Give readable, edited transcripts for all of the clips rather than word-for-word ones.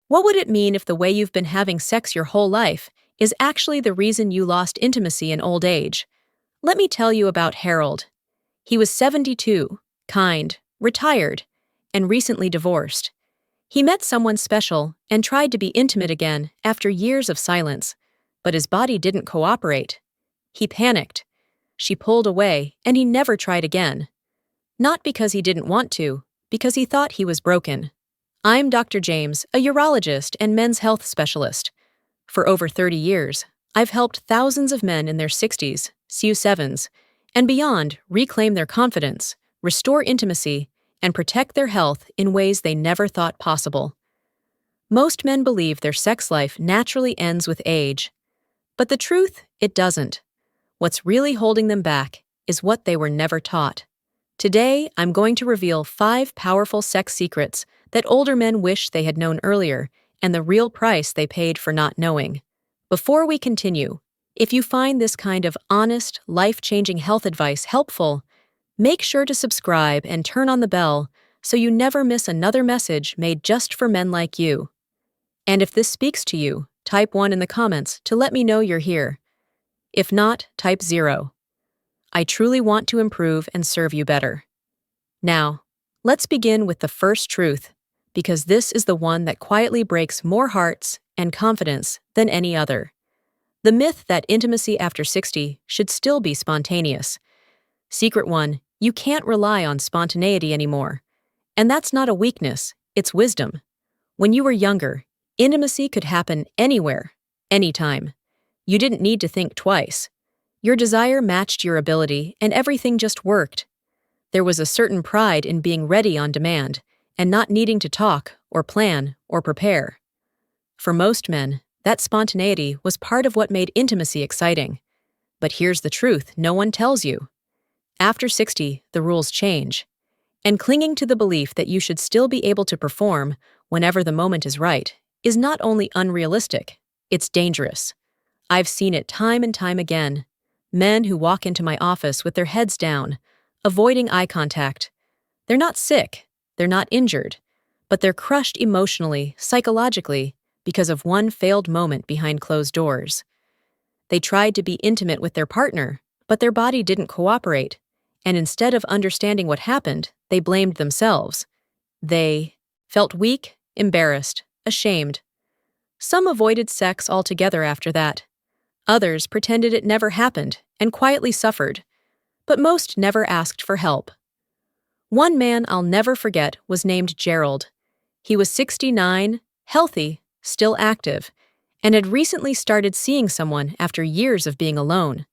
What would it mean if the way you've been having sex your whole life is actually the reason you lost intimacy in old age? Let me tell you about Harold. He was 72, kind, retired, and recently divorced. He met someone special and tried to be intimate again after years of silence, but his body didn't cooperate. He panicked. She pulled away, and he never tried again. Not because he didn't want to, because he thought he was broken. I'm Dr. James, a urologist and men's health specialist. For over 30 years, I've helped thousands of men in their 60s, CU7s, and beyond reclaim their confidence, restore intimacy, and protect their health in ways they never thought possible. Most men believe their sex life naturally ends with age. But the truth, it doesn't. What's really holding them back is what they were never taught. Today, I'm going to reveal 5 powerful sex secrets that older men wish they had known earlier, and the real price they paid for not knowing. Before we continue, if you find this kind of honest, life-changing health advice helpful, make sure to subscribe and turn on the bell so you never miss another message made just for men like you. And if this speaks to you, type 1 in the comments to let me know you're here. If not, type 0. I truly want to improve and serve you better. Now, let's begin with the first truth, because this is the one that quietly breaks more hearts and confidence than any other. The myth that intimacy after 60 should still be spontaneous. Secret 1, you can't rely on spontaneity anymore. And that's not a weakness, it's wisdom. When you were younger, intimacy could happen anywhere, anytime. You didn't need to think twice. Your desire matched your ability, and everything just worked. There was a certain pride in being ready on demand, and not needing to talk, or plan, or prepare. For most men, that spontaneity was part of what made intimacy exciting. But here's the truth no one tells you. After 60, the rules change. And clinging to the belief that you should still be able to perform whenever the moment is right is not only unrealistic, it's dangerous. I've seen it time and time again. Men who walk into my office with their heads down, avoiding eye contact. They're not sick, they're not injured, but they're crushed emotionally, psychologically, because of one failed moment behind closed doors. They tried to be intimate with their partner, but their body didn't cooperate, and instead of understanding what happened, they blamed themselves. They felt weak, embarrassed, ashamed. Some avoided sex altogether after that. Others pretended it never happened and quietly suffered, but most never asked for help. One man I'll never forget was named Gerald. He was 69, healthy, still active, and had recently started seeing someone after years of being alone.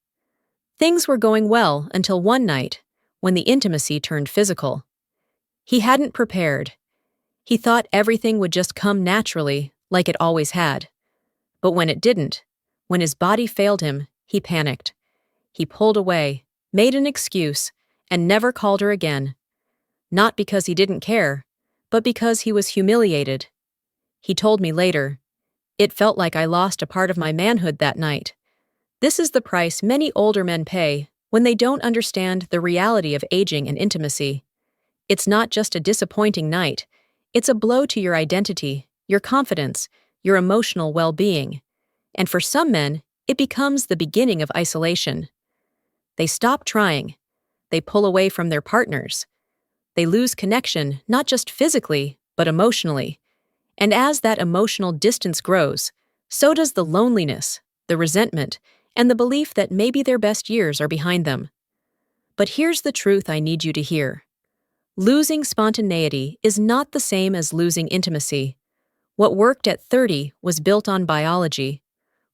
Things were going well until one night, when the intimacy turned physical. He hadn't prepared. He thought everything would just come naturally, like it always had. But when it didn't, when his body failed him, he panicked. He pulled away, made an excuse, and never called her again. Not because he didn't care, but because he was humiliated. He told me later, "It felt like I lost a part of my manhood that night." This is the price many older men pay when they don't understand the reality of aging and intimacy. It's not just a disappointing night, it's a blow to your identity, your confidence, your emotional well-being. And for some men, it becomes the beginning of isolation. They stop trying. They pull away from their partners. They lose connection, not just physically, but emotionally. And as that emotional distance grows, so does the loneliness, the resentment, and the belief that maybe their best years are behind them. But here's the truth I need you to hear. Losing spontaneity is not the same as losing intimacy. What worked at 30 was built on biology.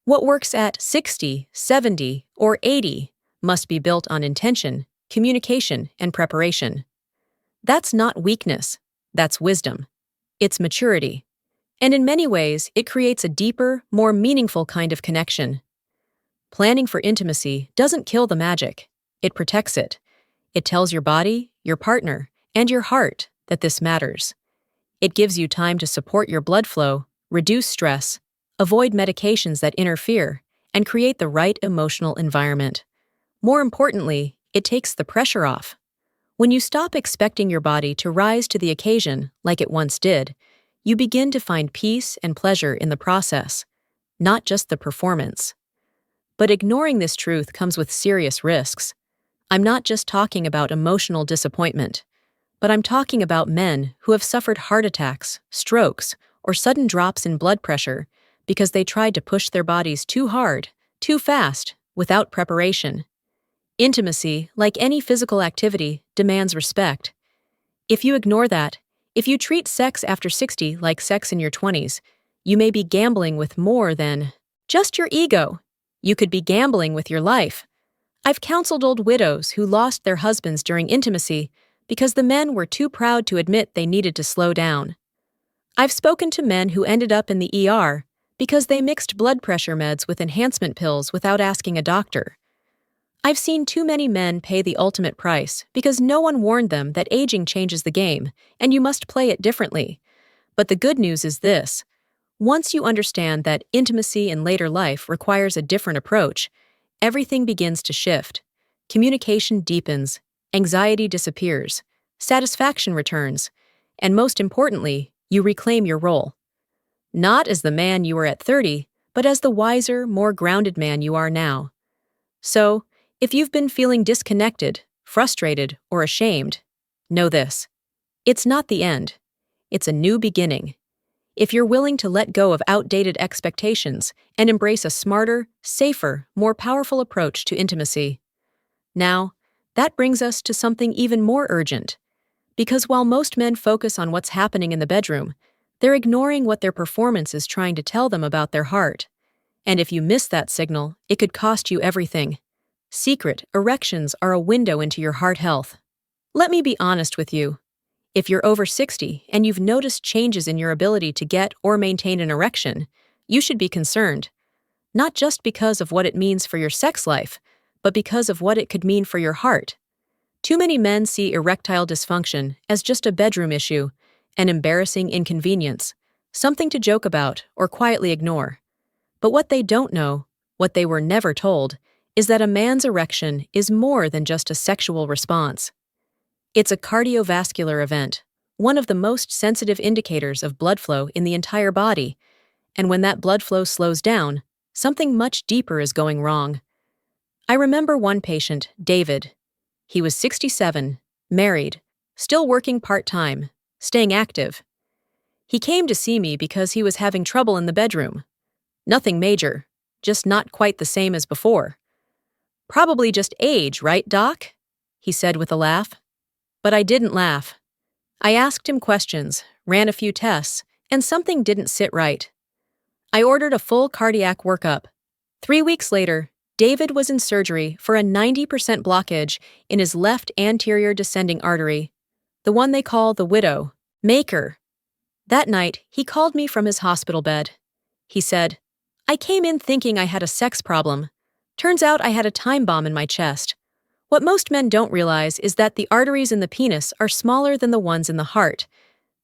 What works at 60, 70, or 80 must be built on intention, communication, and preparation. That's not weakness, that's wisdom. It's maturity. And in many ways, it creates a deeper, more meaningful kind of connection. Planning for intimacy doesn't kill the magic, it protects it. It tells your body, your partner, and your heart that this matters. It gives you time to support your blood flow, reduce stress, avoid medications that interfere, and create the right emotional environment. More importantly, it takes the pressure off. When you stop expecting your body to rise to the occasion like it once did, you begin to find peace and pleasure in the process, not just the performance. But ignoring this truth comes with serious risks. I'm not just talking about emotional disappointment, but I'm talking about men who have suffered heart attacks, strokes, or sudden drops in blood pressure because they tried to push their bodies too hard, too fast, without preparation. Intimacy, like any physical activity, demands respect. If you ignore that, if you treat sex after 60 like sex in your 20s, you may be gambling with more than just your ego. You could be gambling with your life. I've counseled old widows who lost their husbands during intimacy because the men were too proud to admit they needed to slow down. I've spoken to men who ended up in the ER because they mixed blood pressure meds with enhancement pills without asking a doctor. I've seen too many men pay the ultimate price because no one warned them that aging changes the game and you must play it differently. But the good news is this. Once you understand that intimacy in later life requires a different approach, everything begins to shift. Communication deepens, anxiety disappears, satisfaction returns, and most importantly, you reclaim your role. Not as the man you were at 30, but as the wiser, more grounded man you are now. So, if you've been feeling disconnected, frustrated, or ashamed, know this. It's not the end. It's a new beginning. If you're willing to let go of outdated expectations and embrace a smarter, safer, more powerful approach to intimacy. Now, that brings us to something even more urgent. Because while most men focus on what's happening in the bedroom, they're ignoring what their performance is trying to tell them about their heart. And if you miss that signal, it could cost you everything. Secret erections are a window into your heart health. Let me be honest with you. If you're over 60 and you've noticed changes in your ability to get or maintain an erection, you should be concerned. Not just because of what it means for your sex life, but because of what it could mean for your heart. Too many men see erectile dysfunction as just a bedroom issue, an embarrassing inconvenience, something to joke about or quietly ignore. But what they don't know, what they were never told, is that a man's erection is more than just a sexual response. It's a cardiovascular event, one of the most sensitive indicators of blood flow in the entire body, and when that blood flow slows down, something much deeper is going wrong. I remember one patient, David. He was 67, married, still working part-time, staying active. He came to see me because he was having trouble in the bedroom. Nothing major, just not quite the same as before. "Probably just age, right, Doc?" he said with a laugh. But I didn't laugh. I asked him questions, ran a few tests, and something didn't sit right. I ordered a full cardiac workup. 3 weeks later, David was in surgery for a 90% blockage in his left anterior descending artery, the one they call the widow maker. That night, he called me from his hospital bed. He said, "I came in thinking I had a sex problem. Turns out I had a time bomb in my chest. What most men don't realize is that the arteries in the penis are smaller than the ones in the heart.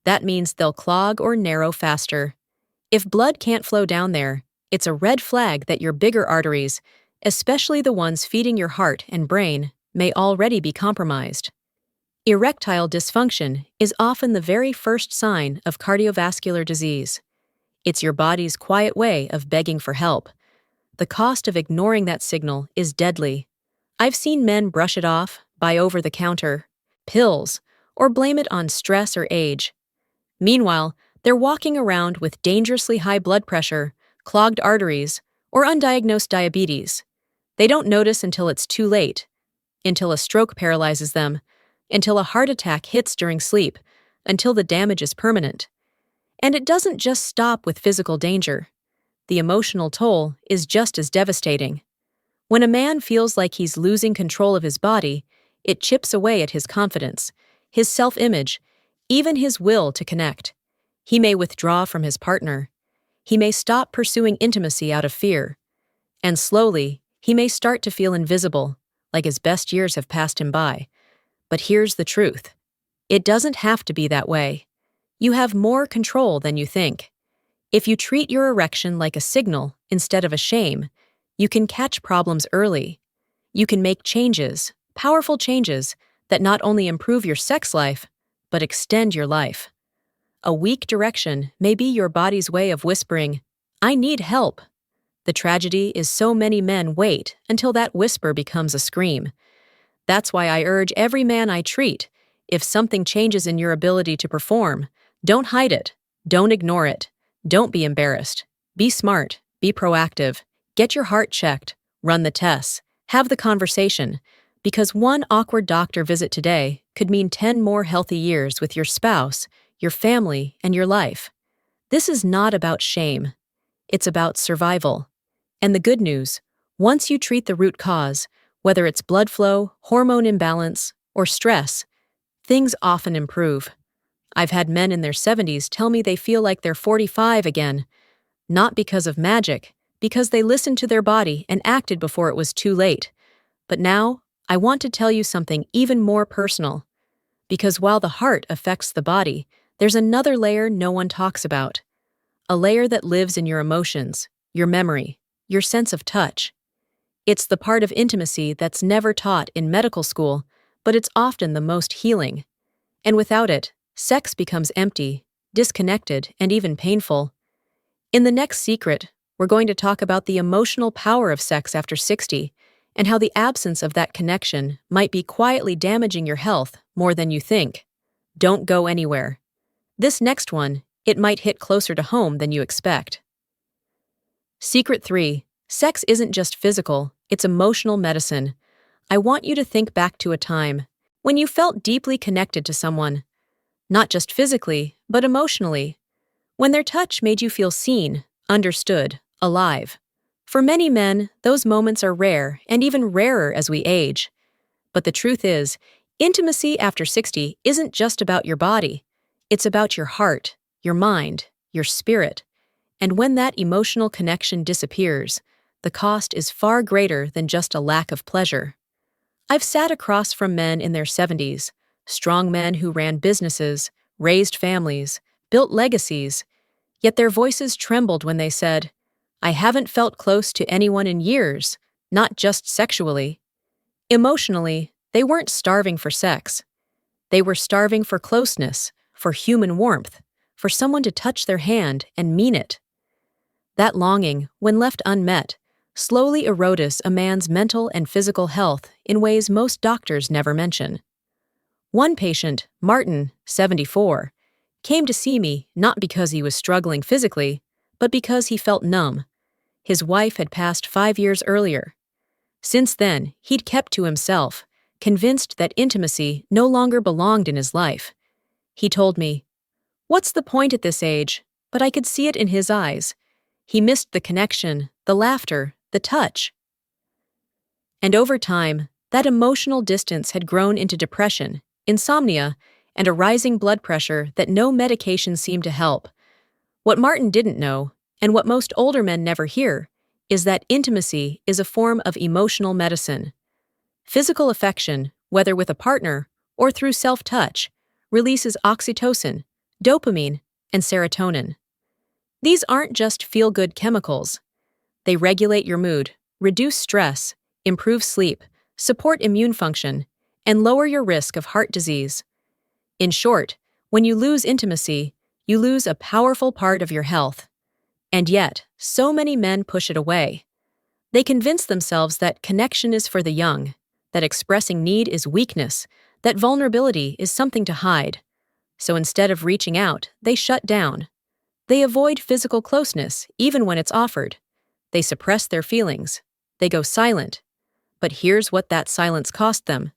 That means they'll clog or narrow faster. If blood can't flow down there, it's a red flag that your bigger arteries, especially the ones feeding your heart and brain, may already be compromised." Erectile dysfunction is often the very first sign of cardiovascular disease. It's your body's quiet way of begging for help. The cost of ignoring that signal is deadly. I've seen men brush it off, buy over-the-counter pills, or blame it on stress or age. Meanwhile, they're walking around with dangerously high blood pressure, clogged arteries, or undiagnosed diabetes. They don't notice until it's too late, until a stroke paralyzes them, until a heart attack hits during sleep, until the damage is permanent. And it doesn't just stop with physical danger. The emotional toll is just as devastating. When a man feels like he's losing control of his body, it chips away at his confidence, his self-image, even his will to connect. He may withdraw from his partner. He may stop pursuing intimacy out of fear. And slowly, he may start to feel invisible, like his best years have passed him by. But here's the truth. It doesn't have to be that way. You have more control than you think. If you treat your erection like a signal instead of a shame, you can catch problems early. You can make changes, powerful changes, that not only improve your sex life, but extend your life. A weak direction may be your body's way of whispering, "I need help." The tragedy is so many men wait until that whisper becomes a scream. That's why I urge every man I treat, if something changes in your ability to perform, don't hide it, don't ignore it, don't be embarrassed. Be smart, be proactive, get your heart checked, run the tests, have the conversation, because one awkward doctor visit today could mean 10 more healthy years with your spouse, your family, and your life. This is not about shame. It's about survival. And the good news, once you treat the root cause, whether it's blood flow, hormone imbalance, or stress, things often improve. I've had men in their 70s tell me they feel like they're 45 again, not because of magic, because they listened to their body and acted before it was too late. But now, I want to tell you something even more personal. Because while the heart affects the body, there's another layer no one talks about. A layer that lives in your emotions, your memory, your sense of touch. It's the part of intimacy that's never taught in medical school, but it's often the most healing. And without it, sex becomes empty, disconnected, and even painful. In the next secret, we're going to talk about the emotional power of sex after 60 and how the absence of that connection might be quietly damaging your health more than you think. Don't go anywhere. This next one, it might hit closer to home than you expect. Secret 3. Sex isn't just physical, it's emotional medicine. I want you to think back to a time when you felt deeply connected to someone. Not just physically, but emotionally. When their touch made you feel seen, understood, alive. For many men, those moments are rare and even rarer as we age. But the truth is, intimacy after 60 isn't just about your body. It's about your heart, your mind, your spirit. And when that emotional connection disappears, the cost is far greater than just a lack of pleasure. I've sat across from men in their 70s, strong men who ran businesses, raised families, built legacies, yet their voices trembled when they said, "I haven't felt close to anyone in years, not just sexually." Emotionally, they weren't starving for sex. They were starving for closeness, for human warmth, for someone to touch their hand and mean it. That longing, when left unmet, slowly erodes a man's mental and physical health in ways most doctors never mention. One patient, Martin, 74, came to see me not because he was struggling physically, but because he felt numb. His wife had passed 5 years earlier. Since then, he'd kept to himself, convinced that intimacy no longer belonged in his life. He told me, "What's the point at this age?" But I could see it in his eyes. He missed the connection, the laughter, the touch. And over time, that emotional distance had grown into depression, insomnia, and a rising blood pressure that no medication seemed to help. What Martin didn't know, and what most older men never hear, is that intimacy is a form of emotional medicine. Physical affection, whether with a partner or through self-touch, releases oxytocin, dopamine, and serotonin. These aren't just feel-good chemicals. They regulate your mood, reduce stress, improve sleep, support immune function, and lower your risk of heart disease. In short, when you lose intimacy, you lose a powerful part of your health. And yet, so many men push it away. They convince themselves that connection is for the young, that expressing need is weakness, that vulnerability is something to hide. So instead of reaching out, they shut down. They avoid physical closeness, even when it's offered. They suppress their feelings. They go silent. But here's what that silence cost them: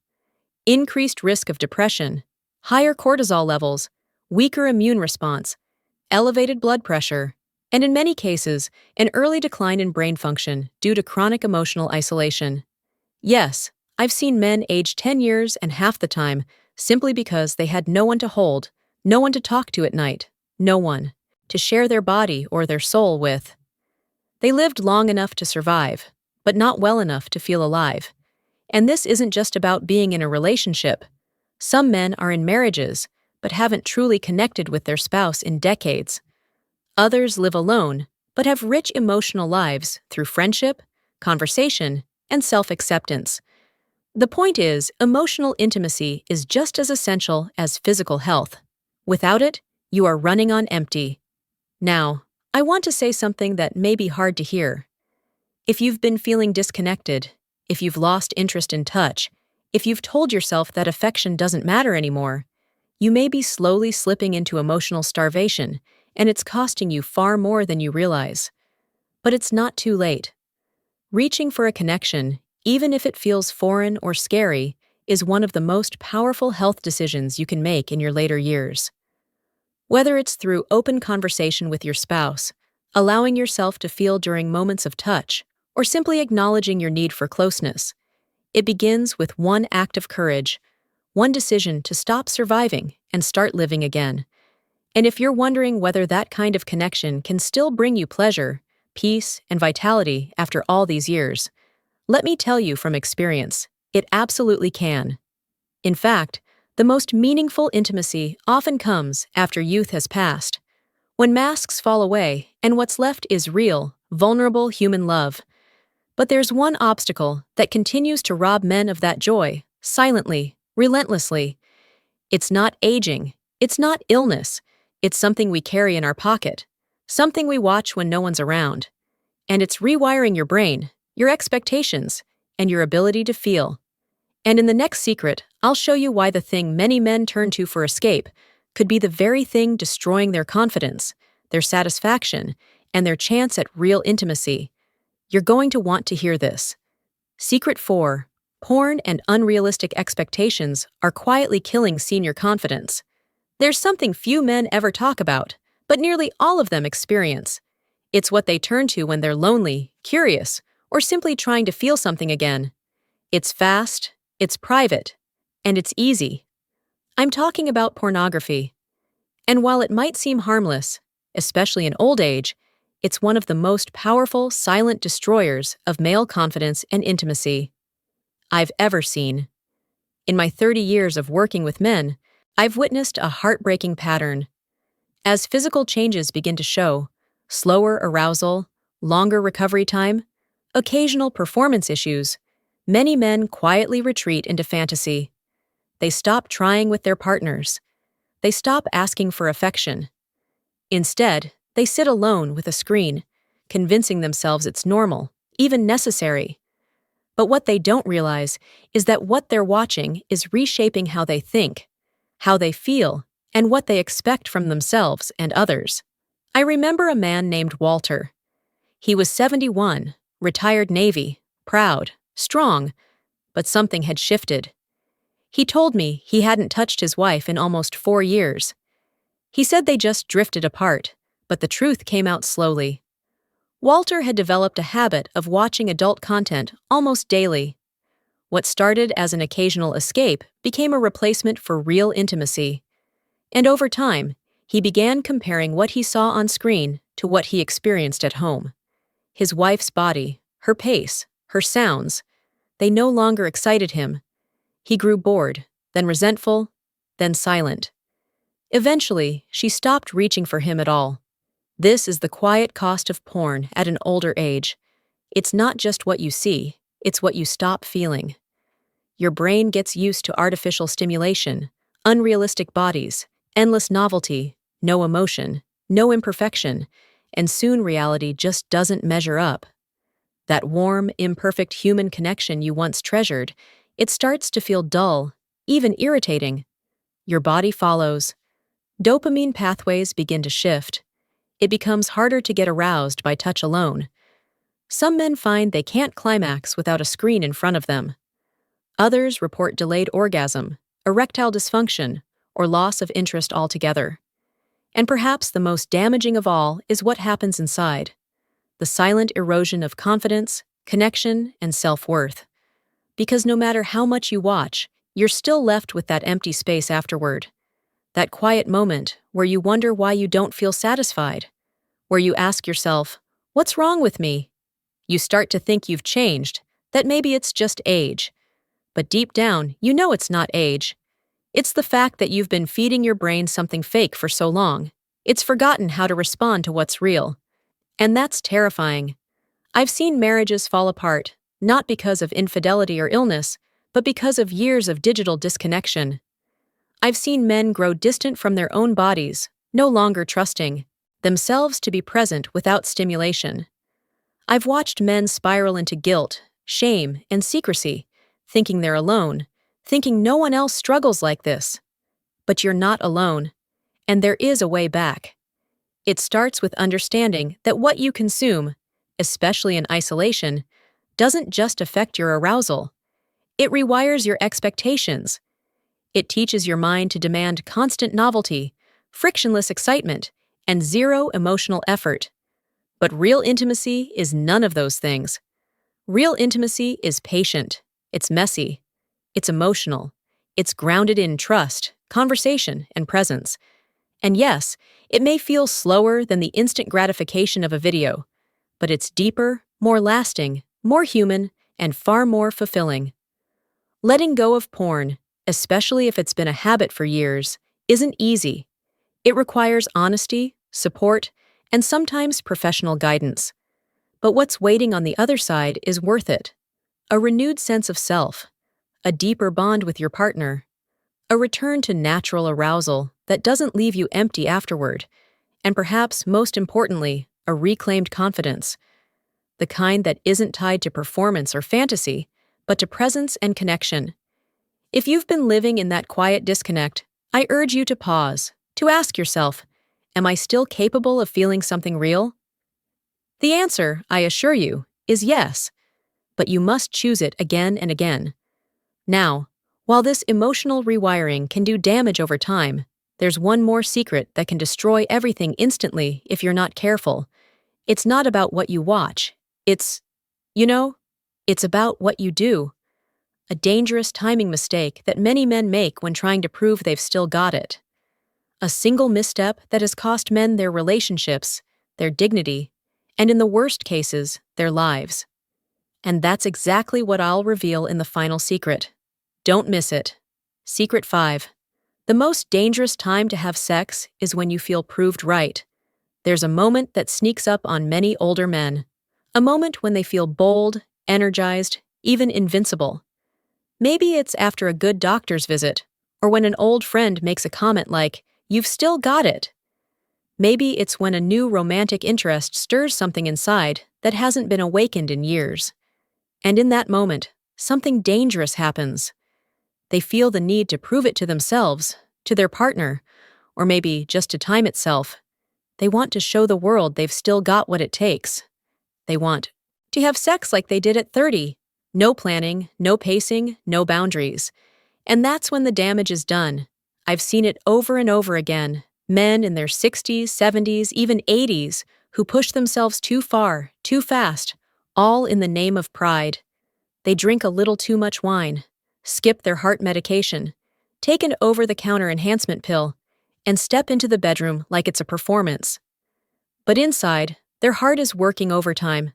increased risk of depression, higher cortisol levels, weaker immune response, elevated blood pressure, and in many cases, an early decline in brain function due to chronic emotional isolation. Yes, I've seen men age 10 years and half the time simply because they had no one to hold, no one to talk to at night, no one to share their body or their soul with. They lived long enough to survive, but not well enough to feel alive. And this isn't just about being in a relationship. Some men are in marriages, but haven't truly connected with their spouse in decades. Others live alone, but have rich emotional lives through friendship, conversation, and self-acceptance. The point is, emotional intimacy is just as essential as physical health. Without it, You are running on empty. Now, I want to say something that may be hard to hear. If you've been feeling disconnected, if you've lost interest in touch, if you've told yourself that affection doesn't matter anymore, you may be slowly slipping into emotional starvation, and it's costing you far more than you realize. But it's not too late. Reaching for a connection, even if it feels foreign or scary, is one of the most powerful health decisions you can make in your later years. Whether it's through open conversation with your spouse, allowing yourself to feel during moments of touch, or simply acknowledging your need for closeness, it begins with one act of courage, one decision to stop surviving and start living again. And if you're wondering whether that kind of connection can still bring you pleasure, peace, and vitality after all these years, let me tell you from experience, it absolutely can. In fact, the most meaningful intimacy often comes after youth has passed, when masks fall away and what's left is real, vulnerable human love. But there's one obstacle that continues to rob men of that joy, silently, relentlessly. It's not aging, it's not illness, it's something we carry in our pocket, something we watch when no one's around. And it's rewiring your brain, your expectations, and your ability to feel. And in the next secret, I'll show you why the thing many men turn to for escape could be the very thing destroying their confidence, their satisfaction, and their chance at real intimacy. You're going to want to hear this. Secret 4. Porn and unrealistic expectations are quietly killing senior confidence. There's something few men ever talk about, but nearly all of them experience. It's what they turn to when they're lonely, curious, or simply trying to feel something again. It's fast, it's private, and it's easy. I'm talking about pornography. And while it might seem harmless, especially in old age, it's one of the most powerful silent destroyers of male confidence and intimacy I've ever seen. In my 30 years of working with men, I've witnessed a heartbreaking pattern. As physical changes begin to show, slower arousal, longer recovery time, occasional performance issues, many men quietly retreat into fantasy. They stop trying with their partners. They stop asking for affection. Instead, they sit alone with a screen, convincing themselves it's normal, even necessary. But what they don't realize is that what they're watching is reshaping how they think, how they feel, and what they expect from themselves and others. I remember a man named Walter. He was 71, retired Navy, proud, strong, but something had shifted. He told me he hadn't touched his wife in almost 4 years. He said they just drifted apart, but the truth came out slowly. Walter had developed a habit of watching adult content almost daily. What started as an occasional escape became a replacement for real intimacy. And over time, he began comparing what he saw on screen to what he experienced at home. His wife's body, her pace, her sounds, they no longer excited him. He grew bored, then resentful, then silent. Eventually, she stopped reaching for him at all. This is the quiet cost of porn at an older age. It's not just what you see, it's what you stop feeling. Your brain gets used to artificial stimulation, unrealistic bodies, endless novelty, no emotion, no imperfection, and soon reality just doesn't measure up. That warm, imperfect human connection you once treasured, it starts to feel dull, even irritating. Your body follows. Dopamine pathways begin to shift. It becomes harder to get aroused by touch alone. Some men find they can't climax without a screen in front of them. Others report delayed orgasm, erectile dysfunction, or loss of interest altogether. And perhaps the most damaging of all is what happens inside. The silent erosion of confidence, connection, and self-worth. Because no matter how much you watch, you're still left with that empty space afterward. That quiet moment where you wonder why you don't feel satisfied. Where you ask yourself, what's wrong with me? You start to think you've changed, that maybe it's just age. But deep down, you know it's not age. It's the fact that you've been feeding your brain something fake for so long. It's forgotten how to respond to what's real. And that's terrifying. I've seen marriages fall apart, not because of infidelity or illness, but because of years of digital disconnection. I've seen men grow distant from their own bodies, no longer trusting themselves to be present without stimulation. I've watched men spiral into guilt, shame, and secrecy, thinking they're alone, thinking no one else struggles like this. But you're not alone, and there is a way back. It starts with understanding that what you consume, especially in isolation, doesn't just affect your arousal. It rewires your expectations. It teaches your mind to demand constant novelty, frictionless excitement, and zero emotional effort. But real intimacy is none of those things. Real intimacy is patient, it's messy, it's emotional, it's grounded in trust, conversation, and presence. And yes, it may feel slower than the instant gratification of a video, but it's deeper, more lasting, more human, and far more fulfilling. Letting go of porn, especially if it's been a habit for years, isn't easy. It requires honesty, support, and sometimes professional guidance. But what's waiting on the other side is worth it. A renewed sense of self, a deeper bond with your partner, a return to natural arousal that doesn't leave you empty afterward, and perhaps most importantly, a reclaimed confidence, the kind that isn't tied to performance or fantasy, but to presence and connection. If you've been living in that quiet disconnect, I urge you to pause, to ask yourself, am I still capable of feeling something real? The answer, I assure you, is yes, but you must choose it again and again. Now, while this emotional rewiring can do damage over time, there's one more secret that can destroy everything instantly if you're not careful. It's not about what you watch. It's about what you do. A dangerous timing mistake that many men make when trying to prove they've still got it. A single misstep that has cost men their relationships, their dignity, and in the worst cases, their lives. And that's exactly what I'll reveal in the final secret. Don't miss it. Secret 5. The most dangerous time to have sex is when you feel proved right. There's a moment that sneaks up on many older men. A moment when they feel bold, energized, even invincible. Maybe it's after a good doctor's visit, or when an old friend makes a comment like, "You've still got it." Maybe it's when a new romantic interest stirs something inside that hasn't been awakened in years. And in that moment, something dangerous happens. They feel the need to prove it to themselves, to their partner, or maybe just to time itself. They want to show the world they've still got what it takes. They want to have sex like they did at 30. No planning, no pacing, no boundaries. And that's when the damage is done. I've seen it over and over again. Men in their 60s, 70s, even 80s who push themselves too far, too fast, all in the name of pride. They drink a little too much wine, skip their heart medication, take an over-the-counter enhancement pill, and step into the bedroom like it's a performance. But inside, their heart is working overtime.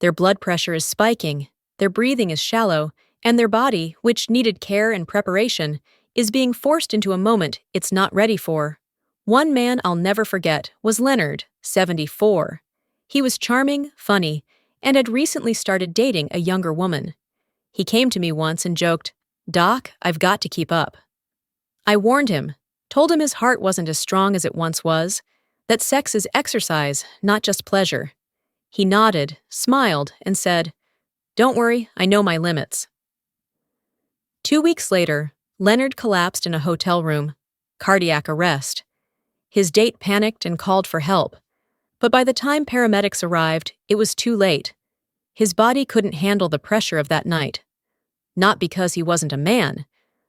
Their blood pressure is spiking, their breathing is shallow, and their body, which needed care and preparation, is being forced into a moment it's not ready for. One man I'll never forget was Leonard, 74. He was charming, funny, and had recently started dating a younger woman. He came to me once and joked, "Doc, I've got to keep up." I warned him, told him his heart wasn't as strong as it once was, that sex is exercise, not just pleasure. He nodded, smiled, and said, "Don't worry, I know my limits." 2 weeks later, Leonard collapsed in a hotel room, cardiac arrest. His date panicked and called for help, but by the time paramedics arrived, it was too late. His body couldn't handle the pressure of that night. Not because he wasn't a man,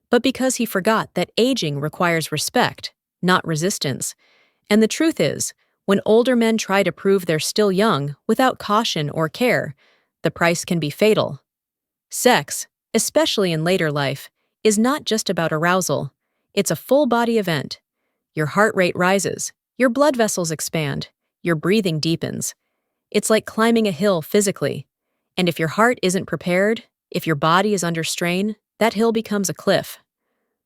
but because he forgot that aging requires respect, not resistance. And the truth is, when older men try to prove they're still young without caution or care, the price can be fatal. Sex, especially in later life, is not just about arousal. It's a full-body event. Your heart rate rises, your blood vessels expand, your breathing deepens. It's like climbing a hill physically. And if your heart isn't prepared, if your body is under strain, that hill becomes a cliff.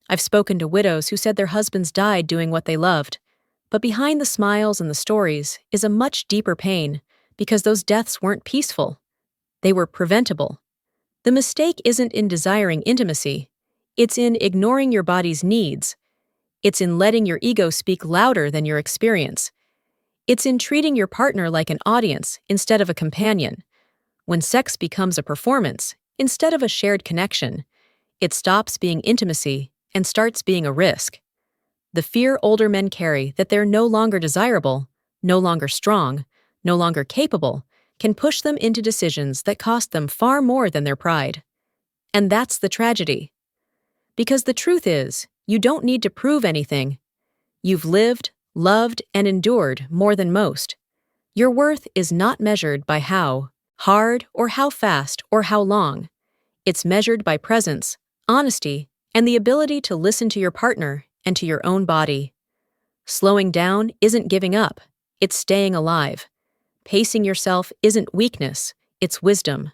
I've spoken to widows who said their husbands died doing what they loved. But behind the smiles and the stories is a much deeper pain, because those deaths weren't peaceful. They were preventable. The mistake isn't in desiring intimacy. It's in ignoring your body's needs. It's in letting your ego speak louder than your experience. It's in treating your partner like an audience instead of a companion. When sex becomes a performance instead of a shared connection, it stops being intimacy and starts being a risk. The fear older men carry that they're no longer desirable, no longer strong, no longer capable, can push them into decisions that cost them far more than their pride. And that's the tragedy. Because the truth is, you don't need to prove anything. You've lived, loved, and endured more than most. Your worth is not measured by how hard or how fast or how long. It's measured by presence, honesty, and the ability to listen to your partner and to your own body. Slowing down isn't giving up, it's staying alive. Pacing yourself isn't weakness, it's wisdom.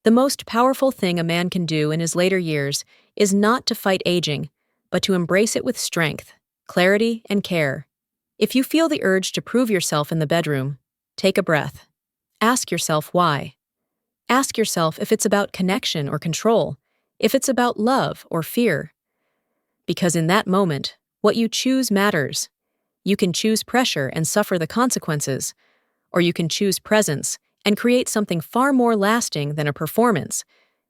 The most powerful thing a man can do in his later years is not to fight aging, but to embrace it with strength, clarity, and care. If you feel the urge to prove yourself in the bedroom, take a breath. Ask yourself why. Ask yourself if it's about connection or control, if it's about love or fear. Because in that moment, what you choose matters. You can choose pressure and suffer the consequences, or you can choose presence and create something far more lasting than a performance.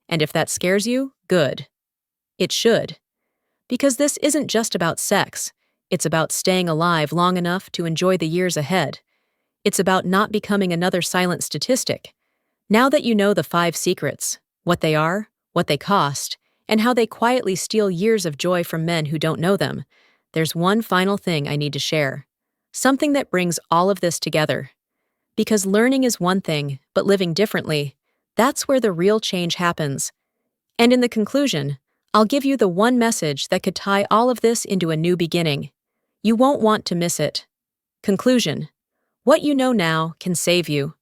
And if that scares you, good. It should. Because this isn't just about sex. It's about staying alive long enough to enjoy the years ahead. It's about not becoming another silent statistic. Now that you know the 5 secrets, what they are, what they cost, and how they quietly steal years of joy from men who don't know them, there's one final thing I need to share. Something that brings all of this together. Because learning is one thing, but living differently, that's where the real change happens. And in the conclusion, I'll give you the one message that could tie all of this into a new beginning. You won't want to miss it. Conclusion. What you know now can save you.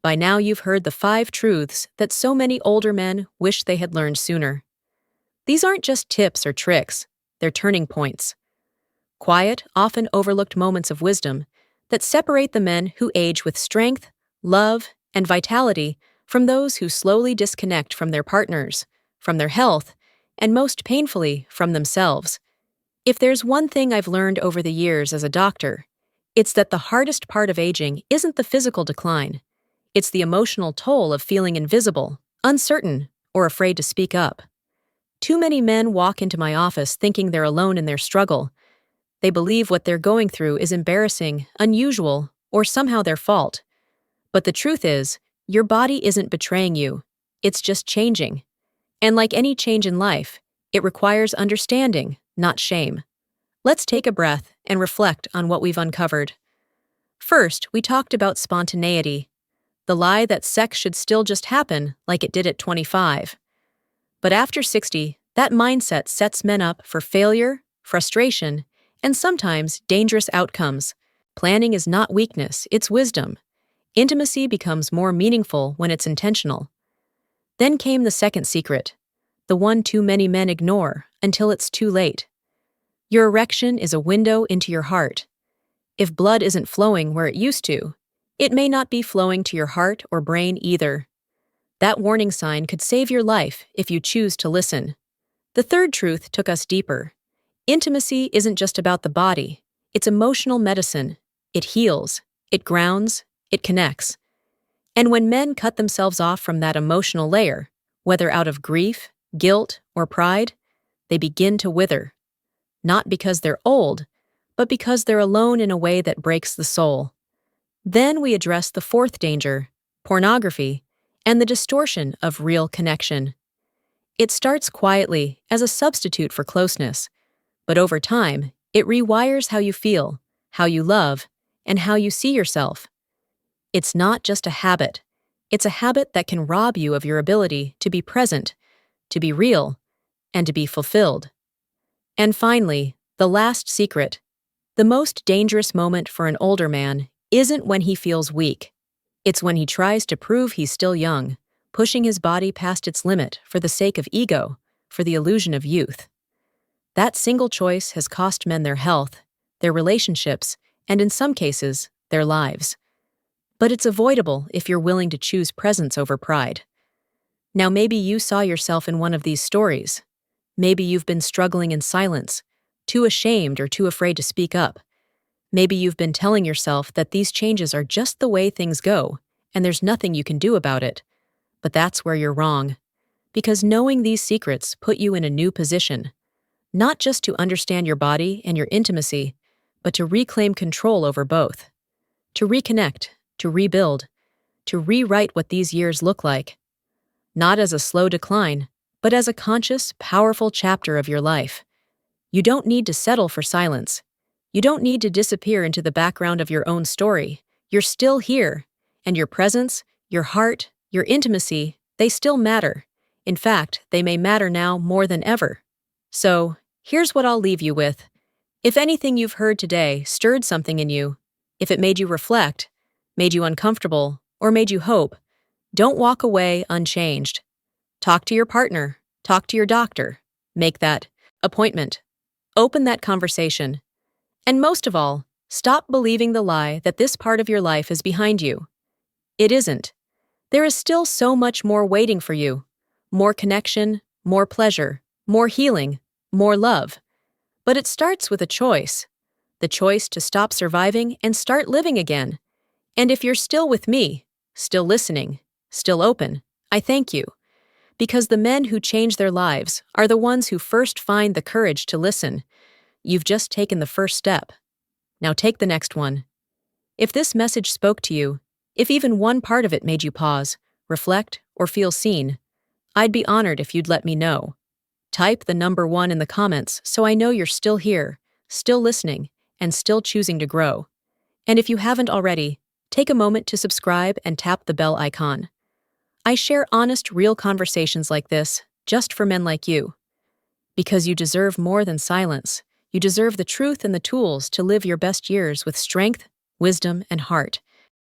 By now you've heard the 5 truths that so many older men wish they had learned sooner. These aren't just tips or tricks, they're turning points. Quiet, often overlooked moments of wisdom that separate the men who age with strength, love, and vitality from those who slowly disconnect from their partners, from their health, and most painfully, from themselves. If there's one thing I've learned over the years as a doctor, it's that the hardest part of aging isn't the physical decline. It's the emotional toll of feeling invisible, uncertain, or afraid to speak up. Too many men walk into my office thinking they're alone in their struggle. They believe what they're going through is embarrassing, unusual, or somehow their fault. But the truth is, your body isn't betraying you. It's just changing. And like any change in life, it requires understanding, not shame. Let's take a breath and reflect on what we've uncovered. First, we talked about spontaneity, the lie that sex should still just happen like it did at 25. But after 60, that mindset sets men up for failure, frustration, and sometimes dangerous outcomes. Planning is not weakness, it's wisdom. Intimacy becomes more meaningful when it's intentional. Then came the second secret, the one too many men ignore until it's too late. Your erection is a window into your heart. If blood isn't flowing where it used to, it may not be flowing to your heart or brain either. That warning sign could save your life if you choose to listen. The third truth took us deeper. Intimacy isn't just about the body, it's emotional medicine. It heals, it grounds, it connects. And when men cut themselves off from that emotional layer, whether out of grief, guilt, or pride, they begin to wither. Not because they're old, but because they're alone in a way that breaks the soul. Then we address the fourth danger, pornography, and the distortion of real connection. It starts quietly as a substitute for closeness, but over time, it rewires how you feel, how you love, and how you see yourself. It's not just a habit. It's a habit that can rob you of your ability to be present, to be real, and to be fulfilled. And finally, the last secret. The most dangerous moment for an older man isn't when he feels weak. It's when he tries to prove he's still young, pushing his body past its limit for the sake of ego, for the illusion of youth. That single choice has cost men their health, their relationships, and in some cases, their lives. But it's avoidable if you're willing to choose presence over pride. Now maybe you saw yourself in one of these stories. Maybe you've been struggling in silence, too ashamed or too afraid to speak up. Maybe you've been telling yourself that these changes are just the way things go, and there's nothing you can do about it. But that's where you're wrong. Because knowing these secrets put you in a new position, not just to understand your body and your intimacy, but to reclaim control over both. To reconnect, to rebuild, to rewrite what these years look like. Not as a slow decline, but as a conscious, powerful chapter of your life. You don't need to settle for silence. You don't need to disappear into the background of your own story. You're still here, and your presence, your heart, your intimacy, they still matter. In fact, they may matter now more than ever. So, here's what I'll leave you with. If anything you've heard today stirred something in you, if it made you reflect, made you uncomfortable, or made you hope, don't walk away unchanged. Talk to your partner, talk to your doctor, make that appointment, open that conversation. And most of all, stop believing the lie that this part of your life is behind you. It isn't. There is still so much more waiting for you. More connection, more pleasure, more healing, more love. But it starts with a choice. The choice to stop surviving and start living again. And if you're still with me, still listening, still open, I thank you. Because the men who change their lives are the ones who first find the courage to listen. You've just taken the first step. Now take the next one. If this message spoke to you, if even one part of it made you pause, reflect, or feel seen, I'd be honored if you'd let me know. Type the number 1 in the comments so I know you're still here, still listening, and still choosing to grow. And if you haven't already, take a moment to subscribe and tap the bell icon. I share honest, real conversations like this just for men like you. Because you deserve more than silence. You deserve the truth and the tools to live your best years with strength, wisdom, and heart.